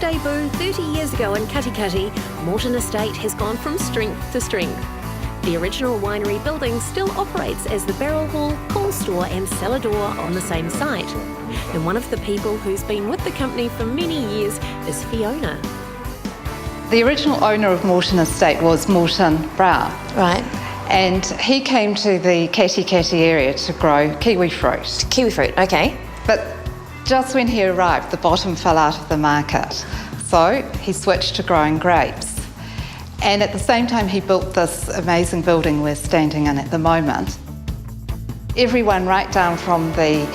debut 30 years ago in Katikati, Morton Estate has gone from strength to strength. The original winery building still operates as the barrel hall, cool store and cellar door on the same site. And one of the people who's been with the company for many years is Fiona. The original owner of Morton Estate was Morton Brown. Right. And he came to the Katikati area to grow kiwi fruit. Kiwi fruit, okay. But just when he arrived, the bottom fell out of the market. So he switched to growing grapes. And at the same time, he built this amazing building we're standing in at the moment. Everyone right down from the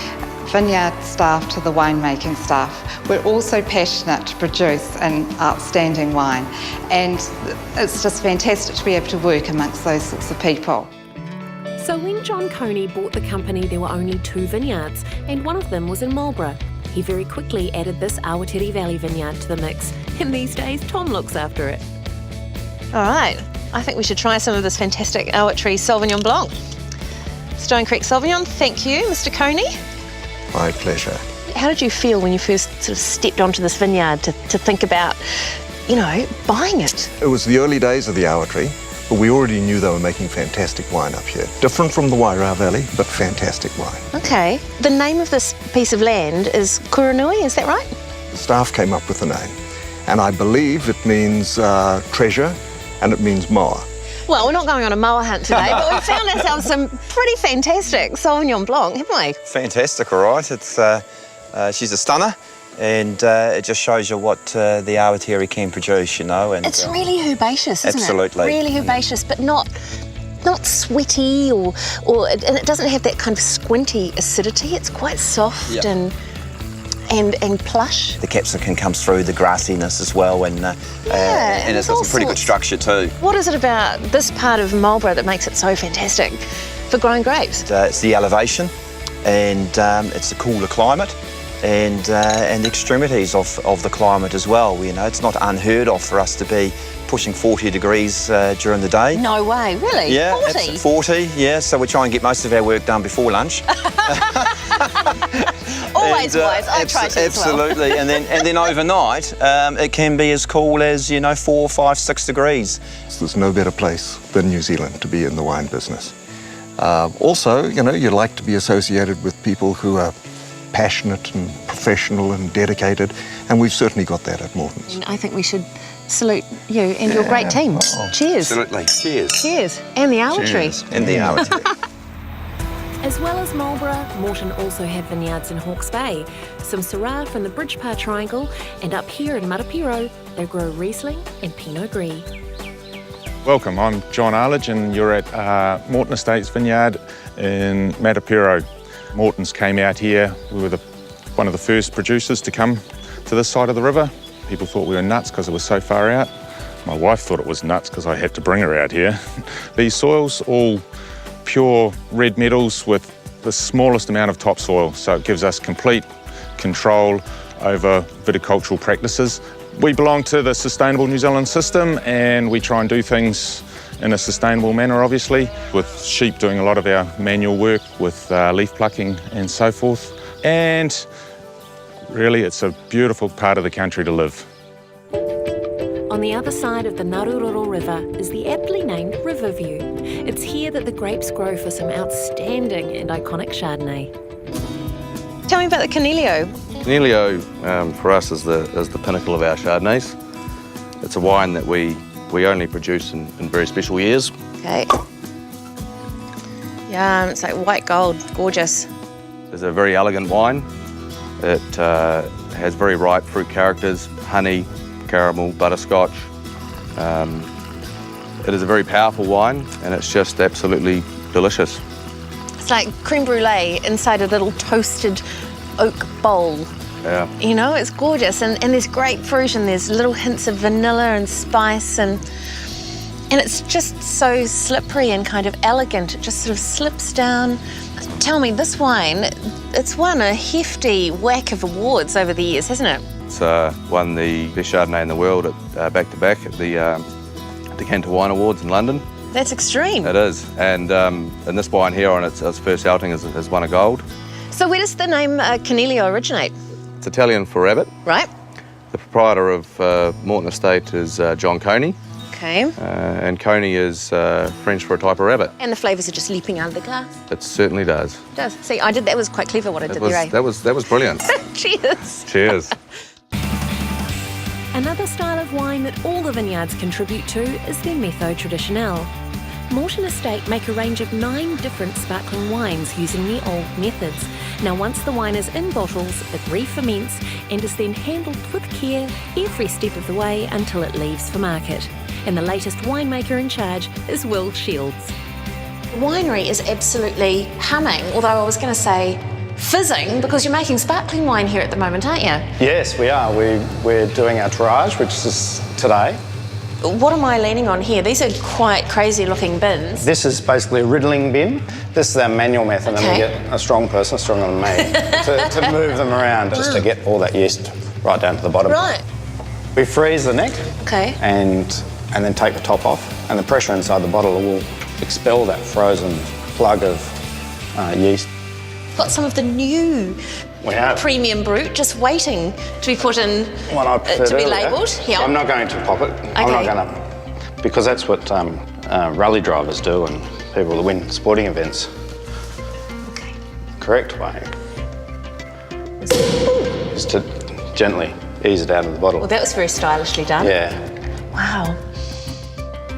vineyard staff to the winemaking staff, we're also passionate to produce an outstanding wine. And it's just fantastic to be able to work amongst those sorts of people. So when John Coney bought the company, there were only 2 vineyards, and one of them was in Marlborough. He very quickly added this Awatiri Valley vineyard to the mix, and these days Tom looks after it. All right, I think we should try some of this fantastic Awatiri Sauvignon Blanc. Stone Creek Sauvignon, thank you, Mr. Coney. My pleasure. How did you feel when you first sort of stepped onto this vineyard to think about, buying it? It was the early days of the Awatiri, but we already knew they were making fantastic wine up here. Different from the Wairau Valley, but fantastic wine. Okay. The name of this piece of land is Kuranui, is that right? The staff came up with the name, and I believe it means treasure, and it means moa. Well, we're not going on a moa hunt today, but we've found ourselves some pretty fantastic Sauvignon Blanc, haven't we? Fantastic, all right. It's she's a stunner, and it just shows you what the Awatiri can produce, And it's really herbaceous, isn't absolutely. it? Really herbaceous, but not sweaty and it doesn't have that kind of squinty acidity. It's quite soft and plush. The capsicum comes through, the grassiness as well, and it's got some pretty good structure too. What is it about this part of Marlborough that makes it so fantastic for growing grapes? It's the elevation, and it's the cooler climate, and the extremities of the climate as well. It's not unheard of for us to be pushing 40 degrees during the day. No way, really? Yeah, 40? 40, yeah, so we try and get most of our work done before lunch. Always wise, I try to as well. Absolutely, and then overnight, it can be as cool as, 4, 5, 6 degrees. There's no better place than New Zealand to be in the wine business. Also, you like to be associated with people who are passionate and professional and dedicated, and we've certainly got that at Morton's. I think we should salute you and your great team. Cheers. Absolutely, cheers. Cheers. And the Awatiri. Cheers. And the Awatiri. As well as Marlborough, Morton also have vineyards in Hawke's Bay, some Syrah from the Bridgepar Triangle, and up here in Marapiro, they grow Riesling and Pinot Gris. Welcome, I'm John Arledge and you're at Morton Estates Vineyard in Marapiro. Morton's came out here, we were one of the first producers to come to this side of the river. People thought we were nuts because it was so far out. My wife thought it was nuts because I had to bring her out here. These soils, all pure red metals with the smallest amount of topsoil, so it gives us complete control over viticultural practices. We belong to the Sustainable New Zealand system and we try and do things in a sustainable manner, obviously, with sheep doing a lot of our manual work with leaf plucking and so forth. And really, it's a beautiful part of the country to live. On the other side of the Naruroro River is the aptly named Riverview. It's here that the grapes grow for some outstanding and iconic Chardonnay. Tell me about the Canelio. Canelio for us is the pinnacle of our Chardonnays. It's a wine that we only produce in very special years. Okay. Yeah, it's like white gold, gorgeous. It's a very elegant wine. It has very ripe fruit characters, honey, caramel, butterscotch. It is a very powerful wine and it's just absolutely delicious. It's like creme brulee inside a little toasted oak bowl. Yeah. It's gorgeous and there's grapefruit and there's little hints of vanilla and spice and it's just so slippery and kind of elegant. It just sort of slips down. Tell me, this wine, it's won a hefty whack of awards over the years, hasn't it? It's won the best Chardonnay in the world at back-to-back at the Decanter Wine Awards in London. That's extreme. It is, and this wine here on its first outing has won a gold. So where does the name Canelio originate? It's Italian for rabbit. Right. The proprietor of Morton Estate is John Coney, Okay. and Coney is French for a type of rabbit. And the flavours are just leaping out of the glass. It certainly does. It does. See, that was quite clever what I did there, eh? That was brilliant. Cheers. Cheers. Another style of wine that all the vineyards contribute to is their Méthode Traditionnelle. Morton Estate make a range of 9 different sparkling wines using the old methods. Now, once the wine is in bottles, it re-ferments and is then handled with care every step of the way until it leaves for market. And the latest winemaker in charge is Will Shields. The winery is absolutely humming, although I was going to say fizzing, because you're making sparkling wine here at the moment, aren't you? Yes, we are. We're doing our tirage, which is today. What am I leaning on here? These are quite crazy looking bins. This is basically a riddling bin. This is our manual method, and we get a strong person, stronger than me, to move them around just to get all that yeast right down to the bottom. Right. We freeze the neck. Okay. And then take the top off, and the pressure inside the bottle will expel that frozen plug of yeast. Got some of the new We have. premium brut just waiting to be put in, One I preferred to be earlier. labelled. Yeah. I'm not going to pop it. I'm not going to, because that's what rally drivers do and people that win sporting events. Okay. Correct way is to gently ease it out of the bottle. Well, that was very stylishly done. Yeah. Wow.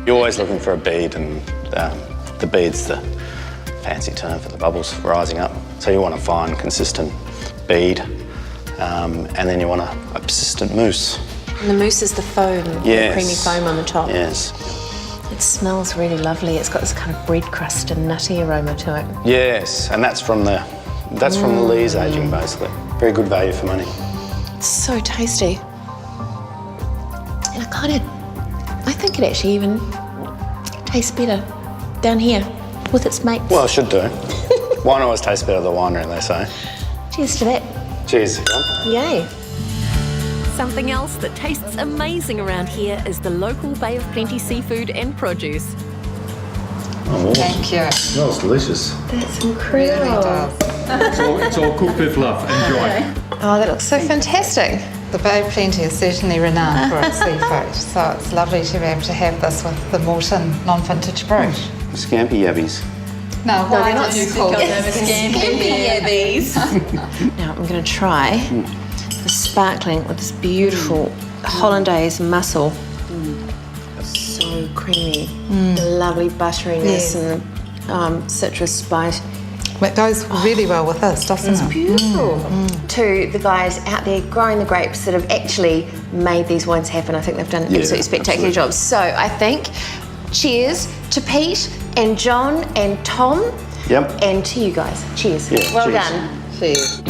You're always looking for a bead, and the bead's the fancy term for the bubbles rising up. So you want a fine, consistent bead, and then you want a persistent mousse. And the mousse is the foam, Yes. the creamy foam on the top. Yes. It smells really lovely. It's got this kind of bread crust and nutty aroma to it. Yes, and that's from the Lees aging, basically. Very good value for money. It's so tasty. And I think it actually even tastes better down here with its mates. Well, it should do. Wine always tastes better at the winery, they say. Cheers to that. Cheers. Yay. Something else that tastes amazing around here is the local Bay of Plenty seafood and produce. Oh, Thank you. smells delicious. That's incredible. It's all cooked with love. Enjoy. Oh, that looks so fantastic. The Bay of Plenty is certainly renowned for its seafood, so it's lovely to be able to have this with the Morton non-vintage brut. Scampi yabbies. No, why don't you call them Scampi. Now I'm going to try the sparkling with this beautiful hollandaise mussel. So creamy, the lovely butteriness and citrus spice. It goes really well with this, doesn't it? Beautiful. To the guys out there growing the grapes that have actually made these wines happen, I think they've done an absolutely spectacular job. So I think cheers to Pete and John and Tom. Yep. And to you guys. Cheers. Yeah, well cheers. done. Cheers.